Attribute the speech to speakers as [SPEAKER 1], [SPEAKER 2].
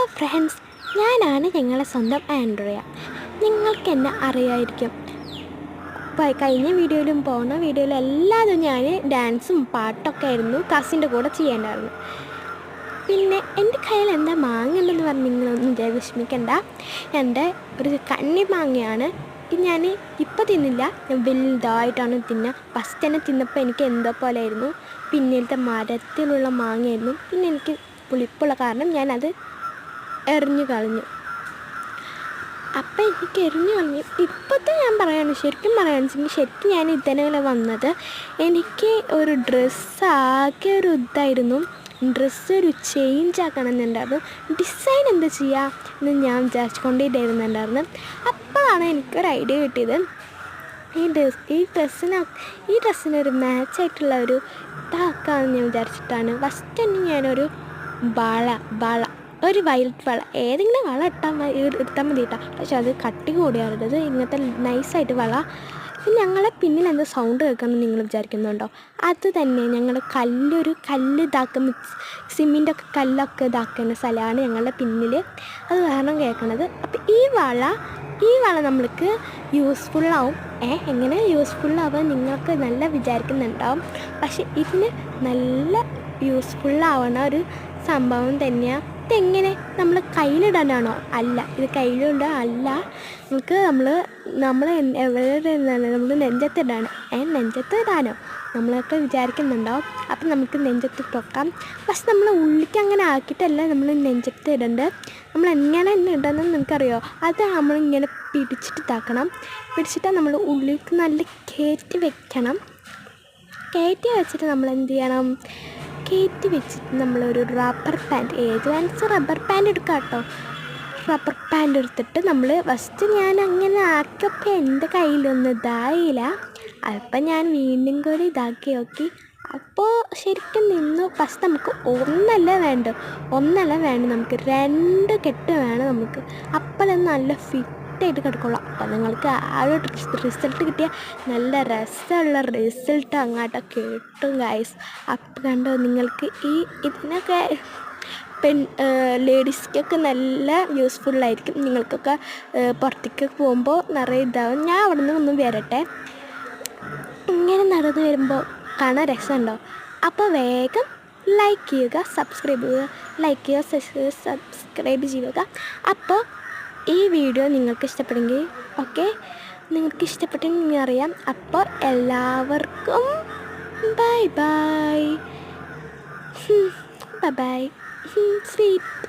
[SPEAKER 1] Hello friends, ഞാനാണ് ഞങ്ങളെ സ്വന്തം ആൻഡ്രിയ. നിങ്ങൾക്ക് എന്നെ അറിയായിരിക്കും. കഴിഞ്ഞ വീഡിയോയിലും പോകുന്ന വീഡിയോയിലും എല്ലാതും ഞാൻ ഡാൻസും പാട്ടൊക്കെ ആയിരുന്നു കസിൻ്റെ കൂടെ ചെയ്യേണ്ടായിരുന്നു. പിന്നെ എൻ്റെ കയ്യിൽ എന്താ മാങ്ങ ഉണ്ടെന്ന് പറഞ്ഞ് നിങ്ങളൊന്നും വിഷമിക്കണ്ട. എൻ്റെ ഒരു കണ്ണി മാങ്ങയാണ്. ഇത് ഞാൻ ഇപ്പോൾ തിന്നില്ല, ഞാൻ വലുതായിട്ടാണ് തിന്നുക. ഫസ്റ്റ് തന്നെ തിന്നപ്പോൾ എനിക്ക് എന്തോ പോലെ ആയിരുന്നു. പിന്നിലത്തെ മരത്തിലുള്ള മാങ്ങയായിരുന്നു. പിന്നെ എനിക്ക് പുളിപ്പുള്ള കാരണം ഞാനത് എറിഞ്ഞു കളഞ്ഞു. അപ്പം എനിക്ക് എറിഞ്ഞു കളഞ്ഞു. ഇപ്പോഴത്തെ ഞാൻ പറയുകയാണ്, ശരിക്കും പറയുകയാണെന്നുവെച്ചെങ്കിൽ ശരിക്കും ഞാൻ ഇതിനെ വന്നത് എനിക്ക് ഒരു ഡ്രസ്സാകെ ഒരു ഇതായിരുന്നു. ഡ്രസ്സ് ഒരു ചേഞ്ച് ആക്കണമെന്നുണ്ടായിരുന്നു. ഡിസൈൻ എന്താ ചെയ്യുക എന്ന് ഞാൻ വിചാരിച്ചുകൊണ്ടിരുന്നുണ്ടായിരുന്നു. അപ്പോഴാണ് എനിക്കൊരു ഐഡിയ കിട്ടിയത്. ഈ ഡ്രസ്സിനൊരു മാച്ചായിട്ടുള്ള ഒരു ഇതാക്കാമെന്ന് ഞാൻ വിചാരിച്ചിട്ടാണ്. ഫസ്റ്റ് തന്നെ ഞാനൊരു വള ഒരു വയലറ്റ് വള, ഏതെങ്കിലും വള എടുത്താൽ മതി കേട്ടോ. പക്ഷെ അത് കട്ടി കൂടിയാറുള്ളത് ഇങ്ങനത്തെ നൈസായിട്ട് വള. പിന്നെ ഞങ്ങളെ പിന്നിൽ എന്താ സൗണ്ട് കേൾക്കണമെന്ന് നിങ്ങൾ വിചാരിക്കുന്നുണ്ടോ? അത് തന്നെ ഞങ്ങൾ കല്ല് ഇതാക്കുന്ന സിമെൻ്റൊക്കെ കല്ലൊക്കെ ഇതാക്കുന്ന സ്ഥലമാണ് ഞങ്ങളുടെ പിന്നിൽ. അത് കാരണം കേൾക്കണത്. അപ്പം ഈ വള നമ്മൾക്ക് യൂസ്ഫുള്ളാവും. എങ്ങനെ യൂസ്ഫുള്ളാവുക നിങ്ങൾക്ക് നല്ല വിചാരിക്കുന്നുണ്ടാവും. പക്ഷെ ഇതിന് നല്ല യൂസ്ഫുള്ളാവണ ഒരു സംഭവം തന്നെയാണ്. ഇതെങ്ങനെ നമ്മൾ കയ്യിലിടാനാണോ? അല്ല, ഇത് കയ്യിലിടാൻ അല്ല. നമ്മൾ എവിടെ നമ്മൾ നെഞ്ചത്തിടാണ്. നെഞ്ചത്തിടാനോ നമ്മളൊക്കെ വിചാരിക്കുന്നുണ്ടാവും. അപ്പം നമുക്ക് നെഞ്ചത്തിട്ട് വെക്കാം. പക്ഷെ നമ്മൾ ഉള്ളിലേക്ക് അങ്ങനെ ആക്കിയിട്ടല്ല നമ്മൾ നെഞ്ചത്ത് ഇടേണ്ടത്. നമ്മൾ എങ്ങനെ ഇടണമെന്ന് നിനക്കറിയോ? അത് നമ്മളിങ്ങനെ പിടിച്ചിട്ട് ഇതാക്കണം. പിടിച്ചിട്ട് നമ്മൾ ഉള്ളിലേക്ക് നല്ല കയറ്റി വെക്കണം. കയറ്റി വെച്ചിട്ട് നമ്മൾ എന്ത് ചെയ്യണം? കയറ്റി വെച്ചിട്ട് നമ്മളൊരു റബ്ബർ ബാൻഡ്, ഏത് വേണമെന്ന് റബ്ബർ ബാൻഡ് എടുക്കാം കേട്ടോ. റബ്ബർ ബാൻഡ് എടുത്തിട്ട് നമ്മൾ ഫസ്റ്റ് ഞാൻ അങ്ങനെ ആക്കിയപ്പോൾ എൻ്റെ കയ്യിലൊന്നും ഇതായില്ല. അപ്പം ഞാൻ വീണ്ടും കൂടി ഇതാക്കി നോക്കി. അപ്പോൾ ശരിക്കും നിന്നു. ഫസ്റ്റ് നമുക്ക് ഒന്നല്ല വേണ്ട, നമുക്ക് 2 കെട്ട് വേണം നമുക്ക്. അപ്പോഴത് നല്ല ഫിറ്റായിട്ട് കിടക്കുള്ളൂ. അപ്പോൾ നിങ്ങൾക്ക് ആ ഒരു റിസൾട്ട് കിട്ടിയാൽ നല്ല രസമുള്ള റിസൾട്ട് അങ്ങോട്ടൊക്കെ കിട്ടും ഗൈസ്. അപ്പം കണ്ടോ, നിങ്ങൾക്ക് ഇതിനൊക്കെ ലേഡീസ്ക്കൊക്കെ നല്ല യൂസ്ഫുള്ളായിരിക്കും. നിങ്ങൾക്കൊക്കെ പുറത്തേക്ക് പോകുമ്പോൾ നിറയെ ഇതാവും. ഞാൻ അവിടെ നിന്ന് ഒന്ന് വരട്ടെ. ഇങ്ങനെ നടന്ന് വരുമ്പോൾ കാണാൻ രസമുണ്ടോ? അപ്പോൾ വേഗം ലൈക്ക് ചെയ്യുക, സബ്സ്ക്രൈബ് ചെയ്യുക. അപ്പോൾ ഈ വീഡിയോ നിങ്ങൾക്ക് ഇഷ്ടപ്പെടുമെങ്കിൽ നിങ്ങൾക്ക് ഇഷ്ടപ്പെട്ടെങ്കിൽ അറിയാം. അപ്പോൾ എല്ലാവർക്കും ബൈ ബൈ. സ്വീറ്റ്.